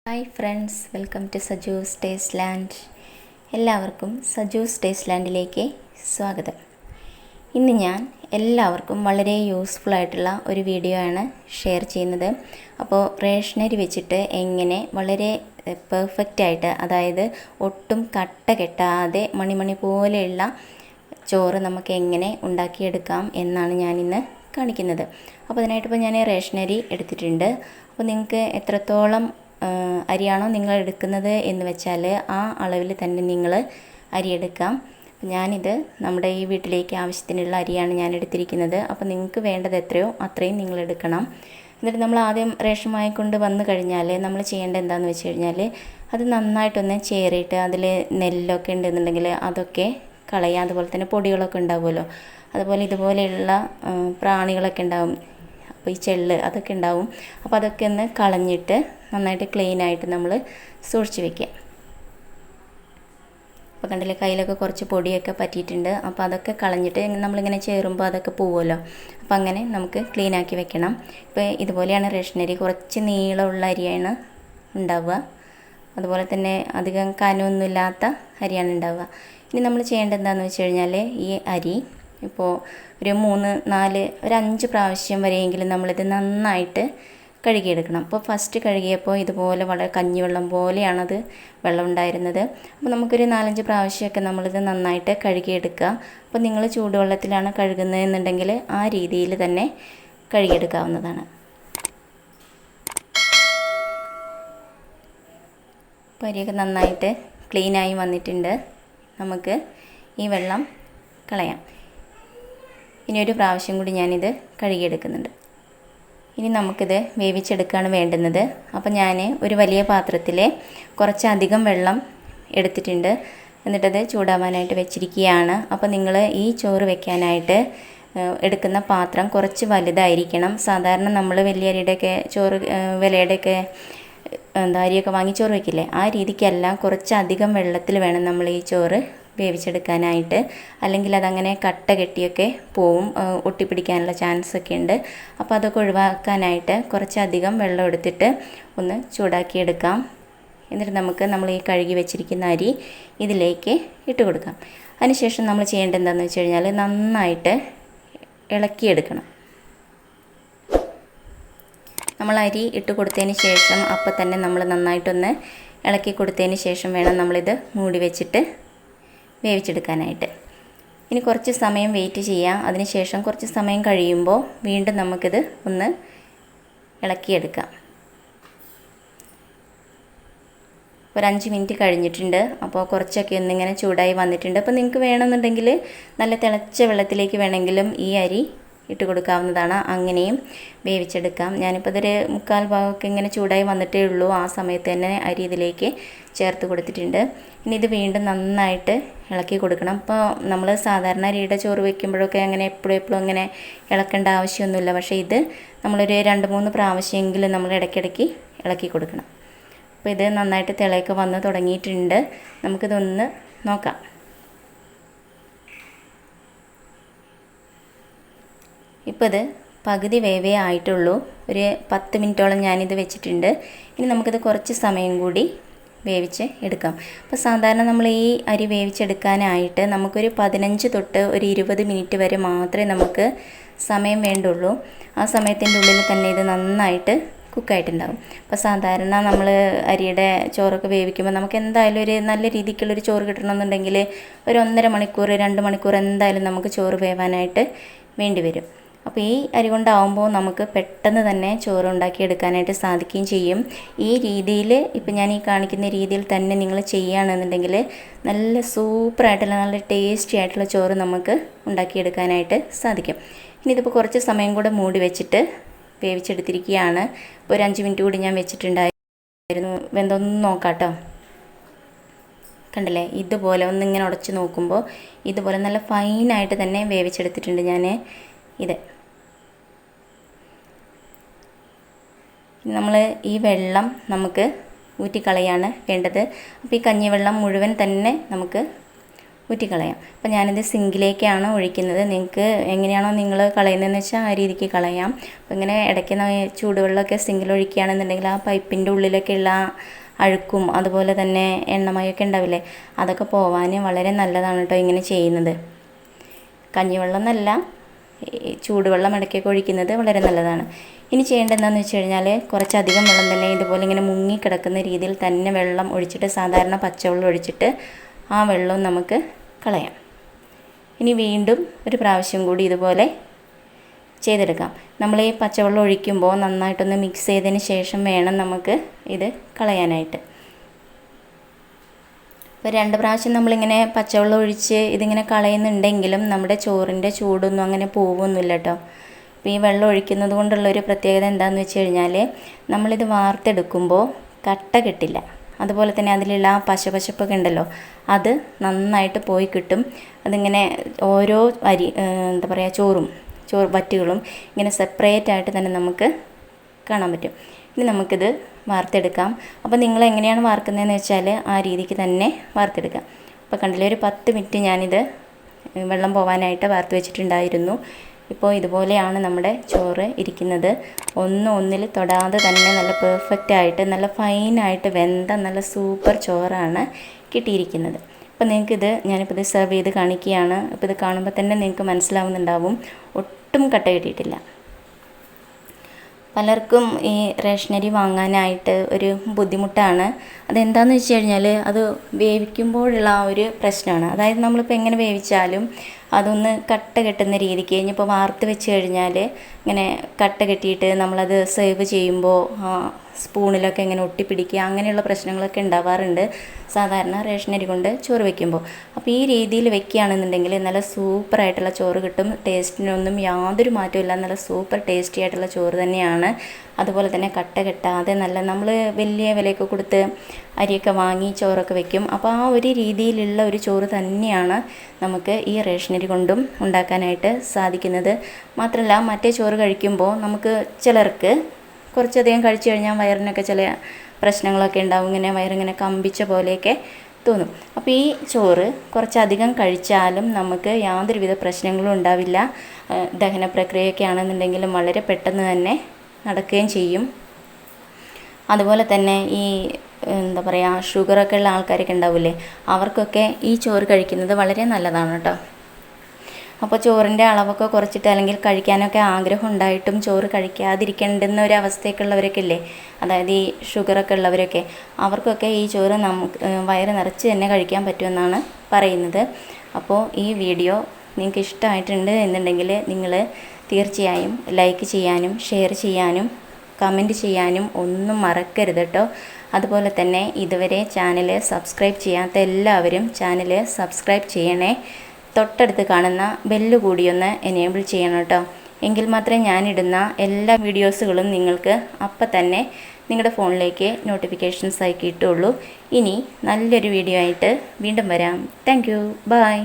Hi friends, welcome to Saju's Tasteland. എല്ലാവർക്കും സജൂസ് ടേസ്റ്റ്ലാൻഡിലേക്ക് സ്വാഗതം. ഇന്ന് ഞാൻ എല്ലാവർക്കും വളരെ യൂസ്ഫുൾ ആയിട്ടുള്ള ഒരു വീഡിയോ ആണ് ഷെയർ ചെയ്യുന്നത്. അപ്പോൾ റേഷനരി വെച്ചിട്ട് എങ്ങനെ വളരെ പെർഫെക്റ്റ് ആയിട്ട്, അതായത് ഒട്ടും കട്ട കെട്ടാതെ മണിമണി പോലെയുള്ള ചോറ് നമുക്ക് എങ്ങനെ ഉണ്ടാക്കിയെടുക്കാം എന്നാണ് ഞാനിന്ന് കാണിക്കുന്നത്. അപ്പോൾ അതിനായിട്ടിപ്പോൾ ഞാൻ റേഷനരി എടുത്തിട്ടുണ്ട്. അപ്പോൾ നിങ്ങൾക്ക് എത്രത്തോളം അരിയാണോ നിങ്ങൾ എടുക്കുന്നത് എന്ന് വെച്ചാൽ ആ അളവിൽ തന്നെ നിങ്ങൾ അരി എടുക്കാം. ഞാനിത് നമ്മുടെ ഈ വീട്ടിലേക്ക് ആവശ്യത്തിനുള്ള അരിയാണ് ഞാൻ എടുത്തിരിക്കുന്നത്. അപ്പോൾ നിങ്ങൾക്ക് വേണ്ടത് എത്രയോ അത്രയും നിങ്ങൾ എടുക്കണം. എന്നിട്ട് നമ്മൾ ആദ്യം റേഷൻ വാങ്ങിക്കൊണ്ട് വന്നു കഴിഞ്ഞാൽ നമ്മൾ ചെയ്യേണ്ടത് എന്താണെന്ന് വെച്ച് കഴിഞ്ഞാൽ അത് നന്നായിട്ടൊന്ന് ചേറിയിട്ട് അതിൽ നെല്ലൊക്കെ ഉണ്ടെന്നുണ്ടെങ്കിൽ അതൊക്കെ കളയാം. അതുപോലെ തന്നെ പൊടികളൊക്കെ ഉണ്ടാവുമല്ലോ, അതുപോലെ ഇതുപോലെയുള്ള പ്രാണികളൊക്കെ ഉണ്ടാവും, അപ്പോൾ ഈ ചെള്ള് അതൊക്കെ ഉണ്ടാവും. അപ്പോൾ അതൊക്കെ ഒന്ന് കളഞ്ഞിട്ട് നന്നായിട്ട് ക്ലീനായിട്ട് നമ്മൾ സൂക്ഷിച്ച് വയ്ക്കുക. അപ്പോൾ കണ്ടില്ലേ, കയ്യിലൊക്കെ കുറച്ച് പൊടിയൊക്കെ പറ്റിയിട്ടുണ്ട്. അപ്പോൾ അതൊക്കെ കളഞ്ഞിട്ട് നമ്മളിങ്ങനെ ചേറുമ്പോൾ അതൊക്കെ പോവുമല്ലോ, അപ്പോൾ അങ്ങനെ നമുക്ക് ക്ലീനാക്കി വെക്കണം. ഇപ്പോൾ ഇതുപോലെയാണ് റേഷനരി, കുറച്ച് നീളമുള്ള അരിയാണ് ഉണ്ടാവുക. അതുപോലെ തന്നെ അധികം കനമൊന്നുമില്ലാത്ത അരിയാണ് ഉണ്ടാവുക. ഇനി നമ്മൾ ചെയ്യേണ്ടത് എന്താണെന്ന് വെച്ച് കഴിഞ്ഞാൽ ഈ അരി ഇപ്പോൾ ഒരു 3-4 ഒരു 5 പ്രാവശ്യം വരെയെങ്കിലും നമ്മളിത് നന്നായിട്ട് കഴുകിയെടുക്കണം. അപ്പോൾ ഫസ്റ്റ് കഴുകിയപ്പോൾ ഇതുപോലെ വളരെ കഞ്ഞിവെള്ളം പോലെയാണത് വെള്ളം ഉണ്ടായിരുന്നത്. അപ്പോൾ നമുക്കൊരു 4-5 പ്രാവശ്യമൊക്കെ നമ്മളിത് നന്നായിട്ട് കഴുകിയെടുക്കുക. അപ്പോൾ നിങ്ങൾ ചൂടുവെള്ളത്തിലാണ് കഴുകുന്നതെന്നുണ്ടെങ്കിൽ ആ രീതിയിൽ തന്നെ കഴുകിയെടുക്കാവുന്നതാണ്. അപ്പോൾ അരിയൊക്കെ നന്നായിട്ട് ക്ലീനായി വന്നിട്ടുണ്ട്. നമുക്ക് ഈ വെള്ളം കളയാം. ഇനി ഒരു പ്രാവശ്യം കൂടി ഞാനിത് കഴുകിയെടുക്കുന്നുണ്ട്. ഇനി നമുക്കിത് വേവിച്ചെടുക്കുകയാണ് വേണ്ടുന്നത്. അപ്പോൾ ഞാൻ ഒരു വലിയ പാത്രത്തിൽ കുറച്ചധികം വെള്ളം എടുത്തിട്ടുണ്ട്. എന്നിട്ടത് ചൂടാവാനായിട്ട് വെച്ചിരിക്കുകയാണ്. അപ്പോൾ നിങ്ങൾ ഈ ചോറ് വെക്കാനായിട്ട് എടുക്കുന്ന പാത്രം കുറച്ച് വലുതായിരിക്കണം. സാധാരണ നമ്മൾ വലിയ അരിയുടെയൊക്കെ ചോറ് വിലയുടെയൊക്കെ അരിയൊക്കെ വാങ്ങി ചോറ് വയ്ക്കില്ലേ, ആ രീതിക്കല്ല, കുറച്ചധികം വെള്ളത്തിൽ വേണം നമ്മൾ ഈ ചോറ് വേവിച്ചെടുക്കാനായിട്ട്. അല്ലെങ്കിൽ അതങ്ങനെ കട്ട കെട്ടിയൊക്കെ പോവും, ഒട്ടിപ്പിടിക്കാനുള്ള ചാൻസ് ഒക്കെ ഉണ്ട്. അപ്പോൾ അതൊക്കെ ഒഴിവാക്കാനായിട്ട് കുറച്ചധികം വെള്ളം എടുത്തിട്ട് ഒന്ന് ചൂടാക്കിയെടുക്കാം. എന്നിട്ട് നമ്മൾ ഈ കഴുകി വെച്ചിരിക്കുന്ന അരി ഇതിലേക്ക് ഇട്ട് കൊടുക്കാം. അതിനുശേഷം നമ്മൾ ചെയ്യേണ്ടത് എന്താണെന്ന് വെച്ച് കഴിഞ്ഞാൽ നന്നായിട്ട് ഇളക്കിയെടുക്കണം. നമ്മൾ അരി ഇട്ട് കൊടുത്തതിന് ശേഷം അപ്പോൾ തന്നെ നമ്മൾ നന്നായിട്ടൊന്ന് ഇളക്കി കൊടുത്തതിന് ശേഷം വേണം നമ്മളിത് മൂടി വെച്ചിട്ട് വേവിച്ചെടുക്കാനായിട്ട്. ഇനി കുറച്ച് സമയം വെയിറ്റ് ചെയ്യാം. അതിനുശേഷം കുറച്ച് സമയം കഴിയുമ്പോൾ വീണ്ടും നമുക്കിത് ഒന്ന് ഇളക്കിയെടുക്കാം. ഒരു 5 മിനിറ്റ് കഴിഞ്ഞിട്ടുണ്ട്. അപ്പോൾ കുറച്ചൊക്കെ ഒന്നിങ്ങനെ ചൂടായി വന്നിട്ടുണ്ട്. അപ്പോൾ നിങ്ങൾക്ക് വേണമെന്നുണ്ടെങ്കിൽ നല്ല തിളച്ച വെള്ളത്തിലേക്ക് വേണമെങ്കിലും ഈ അരി ഇട്ട് കൊടുക്കാവുന്നതാണ്. അങ്ങനെയും വേവിച്ചെടുക്കാം. ഞാനിപ്പോൾ ഇതൊരു 3/4 ഭാഗമൊക്കെ ഇങ്ങനെ ചൂടായി വന്നിട്ടേ ഉള്ളൂ. ആ സമയത്ത് തന്നെ അരി ഇതിലേക്ക് ചേർത്ത് കൊടുത്തിട്ടുണ്ട്. ഇനി ഇത് വീണ്ടും നന്നായിട്ട് ഇളക്കി കൊടുക്കണം. അപ്പോൾ നമ്മൾ സാധാരണ അരിയുടെ ചോറ് വയ്ക്കുമ്പോഴൊക്കെ അങ്ങനെ എപ്പോഴും അങ്ങനെ ഇളക്കേണ്ട ആവശ്യമൊന്നുമില്ല. പക്ഷേ ഇത് നമ്മളൊരു 2-3 പ്രാവശ്യമെങ്കിലും നമ്മൾ ഇടയ്ക്കിടയ്ക്ക് ഇളക്കി കൊടുക്കണം. അപ്പോൾ ഇത് നന്നായിട്ട് തിളയൊക്കെ വന്ന് തുടങ്ങിയിട്ടുണ്ട്. നമുക്കിതൊന്ന് നോക്കാം. ഇപ്പോൾ ഇത് പകുതി വേവേ ആയിട്ടുള്ളൂ. ഒരു 10 മിനിറ്റോളം ഞാനിത് വെച്ചിട്ടുണ്ട്. ഇനി നമുക്കിത് കുറച്ച് സമയം കൂടി വേവിച്ച് എടുക്കാം. അപ്പോൾ സാധാരണ നമ്മൾ ഈ അരി വേവിച്ചെടുക്കാനായിട്ട് നമുക്കൊരു 15 തൊട്ട് ഒരു 20 മിനിറ്റ് വരെ മാത്രമേ നമുക്ക് സമയം വേണ്ടുള്ളൂ. ആ സമയത്തിൻ്റെ ഉള്ളിൽ തന്നെ ഇത് നന്നായിട്ട് കുക്കായിട്ടുണ്ടാകും. അപ്പോൾ സാധാരണ നമ്മൾ അരിയുടെ ചോറൊക്കെ വേവിക്കുമ്പോൾ നമുക്ക് എന്തായാലും ഒരു നല്ല രീതിക്കുള്ളൊരു ചോറ് കിട്ടണമെന്നുണ്ടെങ്കിൽ ഒരു 1.5 മണിക്കൂർ 2 മണിക്കൂർ എന്തായാലും നമുക്ക് ചോറ് വേവാനായിട്ട് വേണ്ടി വരും. അപ്പോൾ ഈ അരി കൊണ്ടാവുമ്പോൾ നമുക്ക് പെട്ടെന്ന് തന്നെ ചോറ് ഉണ്ടാക്കിയെടുക്കാനായിട്ട് സാധിക്കുകയും ചെയ്യും. ഈ രീതിയിൽ ഇപ്പോൾ ഞാൻ ഈ കാണിക്കുന്ന രീതിയിൽ തന്നെ നിങ്ങൾ ചെയ്യുകയാണെന്നുണ്ടെങ്കിൽ നല്ല സൂപ്പറായിട്ടുള്ള നല്ല ടേസ്റ്റി ആയിട്ടുള്ള ചോറ് നമുക്ക് ഉണ്ടാക്കിയെടുക്കാനായിട്ട് സാധിക്കും. ഇനി ഇതിപ്പോൾ കുറച്ച് സമയം കൂടെ മൂടി വെച്ചിട്ട് വേവിച്ചെടുത്തിരിക്കുകയാണ്. ഇപ്പോൾ ഒരു 5 മിനിറ്റ് കൂടി ഞാൻ വെച്ചിട്ടുണ്ടായിരുന്നു. വെന്തൊന്നും നോക്കാം കേട്ടോ. കണ്ടില്ലേ, ഇതുപോലെ ഒന്നിങ്ങനെ ഉടച്ച് നോക്കുമ്പോൾ ഇതുപോലെ നല്ല ഫൈനായിട്ട് തന്നെ വേവിച്ചെടുത്തിട്ടുണ്ട് ഞാൻ ഇത്. നമ്മൾ ഈ വെള്ളം നമുക്ക് ഊറ്റിക്കളയാണ് വേണ്ടത്. അപ്പോൾ ഈ കഞ്ഞിവെള്ളം മുഴുവൻ തന്നെ നമുക്ക് ഊറ്റിക്കളയാം. അപ്പോൾ ഞാനിത് സിങ്കിലേക്കാണ് ഒഴിക്കുന്നത്. നിങ്ങൾക്ക് എങ്ങനെയാണോ നിങ്ങൾ കളയുന്നതെന്ന് വെച്ചാൽ ആ രീതിക്ക് കളയാം. അപ്പോൾ ഇങ്ങനെ ഇടയ്ക്ക് ചൂടുവെള്ളമൊക്കെ സിങ്കിൽ ഒഴിക്കുകയാണെന്നുണ്ടെങ്കിൽ ആ പൈപ്പിൻ്റെ ഉള്ളിലൊക്കെയുള്ള അഴുക്കും അതുപോലെ തന്നെ എണ്ണമയമൊക്കെ ഉണ്ടാവില്ലേ, അതൊക്കെ പോവാൻ വളരെ നല്ലതാണ് കേട്ടോ ഇങ്ങനെ ചെയ്യുന്നത്. കഞ്ഞിവെള്ളം എന്നല്ല, ചൂടുവെള്ളം ഇടയ്ക്കൊക്കെ ഒഴിക്കുന്നത് വളരെ നല്ലതാണ്. ഇനി ചെയ്യേണ്ടത് എന്താണെന്ന് വെച്ച് കഴിഞ്ഞാൽ കുറച്ചധികം വെള്ളം തന്നെ ഇതുപോലെ ഇങ്ങനെ മുങ്ങിക്കിടക്കുന്ന രീതിയിൽ തന്നെ വെള്ളം ഒഴിച്ചിട്ട്, സാധാരണ പച്ചവെള്ളം ഒഴിച്ചിട്ട് ആ വെള്ളവും നമുക്ക് കളയാം. ഇനി വീണ്ടും ഒരു പ്രാവശ്യം കൂടി ഇതുപോലെ ചെയ്തെടുക്കാം. നമ്മൾ ഈ പച്ചവെള്ളം ഒഴിക്കുമ്പോൾ നന്നായിട്ടൊന്ന് മിക്സ് ചെയ്തതിന് ശേഷം വേണം നമുക്ക് ഇത് കളയാനായിട്ട്. അപ്പോൾ 2 പ്രാവശ്യം നമ്മളിങ്ങനെ പച്ചവെള്ളം ഒഴിച്ച് ഇതിങ്ങനെ കളയുന്നുണ്ടെങ്കിലും നമ്മുടെ ചോറിൻ്റെ ചൂടൊന്നും അങ്ങനെ പോവുമൊന്നുമില്ല കേട്ടോ. അപ്പോൾ ഈ വെള്ളം ഒഴിക്കുന്നത് കൊണ്ടുള്ളൊരു പ്രത്യേകത എന്താണെന്ന് വെച്ച് കഴിഞ്ഞാൽ നമ്മളിത് വാർത്തെടുക്കുമ്പോൾ കട്ട കെട്ടില്ല. അതുപോലെ തന്നെ അതിലുള്ള ആ പശപ്പൊക്കെ ഉണ്ടല്ലോ, അത് നന്നായിട്ട് പോയി കിട്ടും. അതിങ്ങനെ ഓരോ എന്താ പറയുക ചോറ് വറ്റുകളും ഇങ്ങനെ സെപ്പറേറ്റ് ആയിട്ട് തന്നെ നമുക്ക് കാണാൻ പറ്റും. ഇനി നമുക്കിത് വാർത്തെടുക്കാം. അപ്പോൾ നിങ്ങൾ എങ്ങനെയാണ് വാർക്കുന്നതെന്ന് വെച്ചാൽ ആ രീതിക്ക് തന്നെ വാർത്തെടുക്കാം. അപ്പോൾ കണ്ടില്ലേ, ഒരു 10 മിനിറ്റ് ഞാനിത് വെള്ളം പോകാനായിട്ട് വാർത്ത് വെച്ചിട്ടുണ്ടായിരുന്നു. ഇപ്പോൾ ഇതുപോലെയാണ് നമ്മുടെ ചോറ് ഇരിക്കുന്നത്. ഒന്നിൽ തൊടാതെ തന്നെ നല്ല പെർഫെക്റ്റായിട്ട് നല്ല ഫൈനായിട്ട് വെന്ത നല്ല സൂപ്പർ ചോറാണ് കിട്ടിയിരിക്കുന്നത്. അപ്പോൾ നിങ്ങൾക്കിത് ഞാനിപ്പോൾ ഇത് സെർവ് ചെയ്ത് കാണിക്കുകയാണ്. അപ്പോൾ ഇത് കാണുമ്പോൾ തന്നെ നിങ്ങൾക്ക് മനസ്സിലാവുന്നുണ്ടാവും, ഒട്ടും കട്ട കിട്ടിയിട്ടില്ല. പലർക്കും ഈ റേഷനരി വാങ്ങാനായിട്ട് ഒരു ബുദ്ധിമുട്ടാണ്. അതെന്താണെന്ന് വെച്ച് കഴിഞ്ഞാൽ അത് വേവിക്കുമ്പോഴുള്ള ആ ഒരു പ്രശ്നമാണ്. അതായത് നമ്മളിപ്പോൾ എങ്ങനെ വേവിച്ചാലും അതൊന്ന് കട്ട കെട്ടുന്ന രീതിക്ക്, ഇനിയിപ്പോൾ വാർത്ത് വെച്ച് കഴിഞ്ഞാൽ ഇങ്ങനെ കട്ട കെട്ടിയിട്ട് നമ്മളത് സെർവ് ചെയ്യുമ്പോൾ സ്പൂണിലൊക്കെ ഇങ്ങനെ ഒട്ടിപ്പിടിക്കുക, അങ്ങനെയുള്ള പ്രശ്നങ്ങളൊക്കെ ഉണ്ടാവാറുണ്ട് സാധാരണ റേഷനരി കൊണ്ട് ചോറ് വയ്ക്കുമ്പോൾ. അപ്പോൾ ഈ രീതിയിൽ വെക്കുകയാണെന്നുണ്ടെങ്കിൽ നല്ല സൂപ്പറായിട്ടുള്ള ചോറ് കിട്ടും. ടേസ്റ്റിനൊന്നും യാതൊരു മാറ്റമില്ല, നല്ല സൂപ്പർ ടേസ്റ്റി ആയിട്ടുള്ള ചോറ് തന്നെയാണ്. അതുപോലെ തന്നെ കട്ട കെട്ടാതെ നല്ല, നമ്മൾ വലിയ വിലയൊക്കെ കൊടുത്ത് അരിയൊക്കെ വാങ്ങി ചോറൊക്കെ വെക്കും. അപ്പോൾ ആ ഒരു രീതിയിലുള്ള ഒരു ചോറ് തന്നെയാണ് നമുക്ക് ഈ റേഷനരി കൊണ്ടും ഉണ്ടാക്കാനായിട്ട് സാധിക്കുന്നത്. മാത്രമല്ല മറ്റേ ചോറ് കഴിക്കുമ്പോൾ നമുക്ക് ചിലർക്ക് കുറച്ചധികം കഴിച്ചു കഴിഞ്ഞാൽ വയറിനൊക്കെ ചില പ്രശ്നങ്ങളൊക്കെ ഉണ്ടാവും. ഇങ്ങനെ വയറിങ്ങനെ കമ്പിച്ച പോലെയൊക്കെ തോന്നും. അപ്പോൾ ഈ ചോറ് കുറച്ചധികം കഴിച്ചാലും നമുക്ക് യാതൊരുവിധ പ്രശ്നങ്ങളും ഉണ്ടാവില്ല. ദഹന പ്രക്രിയയൊക്കെ ആണെന്നുണ്ടെങ്കിലും വളരെ പെട്ടെന്ന് തന്നെ നടക്കുകയും ചെയ്യും. അതുപോലെ തന്നെ ഈ എന്താ പറയുക, ഷുഗറൊക്കെ ഉള്ള ആൾക്കാരൊക്കെ ഉണ്ടാവില്ലേ, അവർക്കൊക്കെ ഈ ചോറ് കഴിക്കുന്നത് വളരെ നല്ലതാണ് കേട്ടോ. അപ്പോൾ ചോറിൻ്റെ അളവൊക്കെ കുറച്ചിട്ട്, അല്ലെങ്കിൽ കഴിക്കാനൊക്കെ ആഗ്രഹം ഉണ്ടായിട്ടും ചോറ് കഴിക്കാതിരിക്കേണ്ടുന്ന ഒരു അവസ്ഥയൊക്കെ ഇല്ലേ, അതായത് ഈ ഷുഗറൊക്കെ ഉള്ളവരൊക്കെ, അവർക്കൊക്കെ ഈ ചോറ് നമുക്ക് വയറ് നിറച്ച് തന്നെ കഴിക്കാൻ പറ്റുമെന്നാണ് പറയുന്നത്. അപ്പോൾ ഈ വീഡിയോ നിങ്ങൾക്ക് ഇഷ്ടമായിട്ടുണ്ട് എന്നുണ്ടെങ്കിൽ നിങ്ങൾ തീർച്ചയായും ലൈക്ക് ചെയ്യാനും ഷെയർ ചെയ്യാനും കമൻറ്റ് ചെയ്യാനും ഒന്നും മറക്കരുത് കേട്ടോ. അതുപോലെ തന്നെ ഇതുവരെ ചാനൽ സബ്സ്ക്രൈബ് ചെയ്യാത്ത എല്ലാവരും ചാനൽ സബ്സ്ക്രൈബ് ചെയ്യണേ. തൊട്ടടുത്ത് കാണുന്ന ബെല്ല് കൂടിയൊന്ന് എനേബിൾ ചെയ്യണം കേട്ടോ. എങ്കിൽ മാത്രമേ ഞാനിടുന്ന എല്ലാ വീഡിയോസുകളും നിങ്ങൾക്ക് അപ്പം തന്നെ നിങ്ങളുടെ ഫോണിലേക്ക് നോട്ടിഫിക്കേഷൻസ് ആയി കിട്ടുള്ളൂ. ഇനി നല്ലൊരു വീഡിയോ ആയിട്ട് വീണ്ടും വരാം. Thank you. ബൈ.